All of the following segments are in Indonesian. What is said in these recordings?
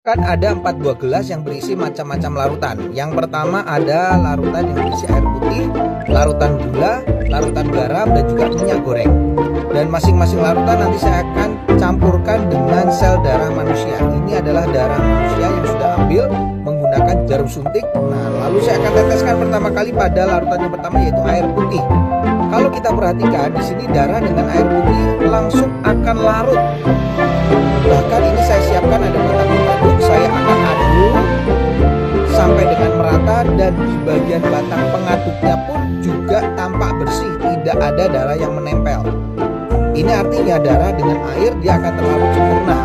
Kan ada 4 buah gelas yang berisi macam-macam larutan. Yang pertama ada larutan yang berisi air putih, larutan gula, larutan garam, dan juga minyak goreng. Dan masing-masing larutan nanti saya akan campurkan dengan sel darah manusia. Ini adalah darah manusia yang sudah ambil menggunakan jarum suntik. Nah, lalu saya akan teteskan pertama kali pada larutan yang pertama, yaitu air putih. Kalau kita perhatikan di sini darah dengan air putih langsung akan larut. Bahkan ini saya siapkan ada batang pengaduk, saya akan aduk sampai dengan merata, dan di bagian batang pengaduknya pun juga tampak bersih, tidak ada darah yang menempel. Ini artinya darah dengan air dia akan terlarut sempurna.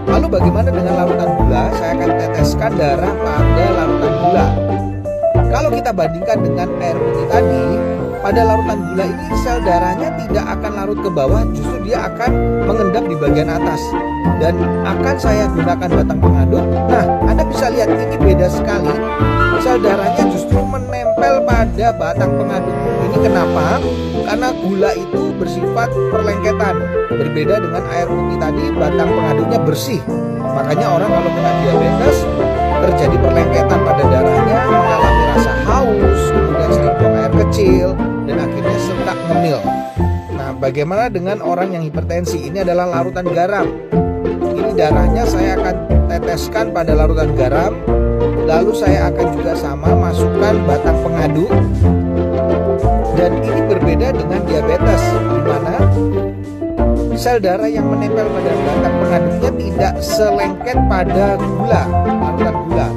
Lalu bagaimana dengan larutan gula? Saya akan teteskan darah pada larutan gula. Kalau kita bandingkan dengan air putih tadi, pada larutan gula ini sel darahnya tidak akan larut ke bawah, justru dia akan mengendap di bagian atas. Dan akan saya gunakan batang pengaduk. Nah, Anda bisa lihat ini beda sekali. Sel darahnya justru menempel pada batang pengaduk. Ini kenapa? Karena gula itu bersifat perlengketan. Berbeda dengan air putih tadi, batang pengaduknya bersih. Makanya orang kalau kena diabetes terjadi perlengketan pada darahnya, mengalami rasa haus, kemudian sering buang air kecil, dan akhirnya sesak ngemil. Nah, bagaimana dengan orang yang hipertensi? Ini adalah larutan garam. Ini darahnya saya akan teteskan pada larutan garam. Lalu saya akan juga sama masukkan batang pengaduk. Dan ini berbeda dengan diabetes, di mana sel darah yang menempel pada batang pengaduknya tidak selengket pada gula, larutan gula.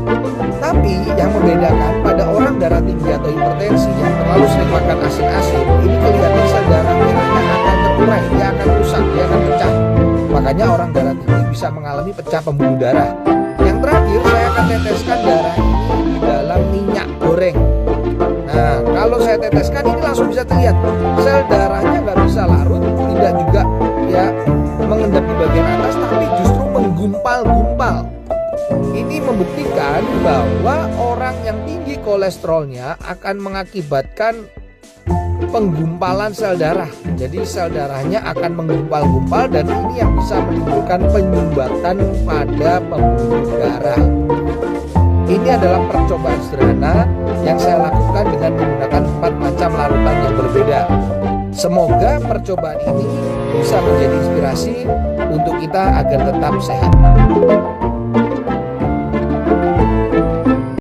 Tapi yang membedakan pada orang darah tinggi atau hipertensi yang terlalu sering makan asin-asin, ini kelihatan sel darah merahnya akan terurai, dia akan rusak, dia akan pecah. Makanya orang darah tinggi bisa mengalami pecah pembuluh darah. Yang terakhir, saya akan teteskan darah ini di dalam minyak goreng. Nah, kalau saya teteskan ini langsung bisa terlihat sel darahnya nggak bisa larut, tidak juga ya mengendap di bagian atas, tapi justru menggumpal-gumpal. Ini membuktikan bahwa orang yang tinggi kolesterolnya akan mengakibatkan penggumpalan sel darah. Jadi sel darahnya akan menggumpal-gumpal, dan ini yang bisa menimbulkan penyumbatan pada pembuluh darah. Ini adalah percobaan sederhana yang saya lakukan dengan menggunakan 4 macam larutan yang berbeda. Semoga percobaan ini bisa menjadi inspirasi untuk kita agar tetap sehat.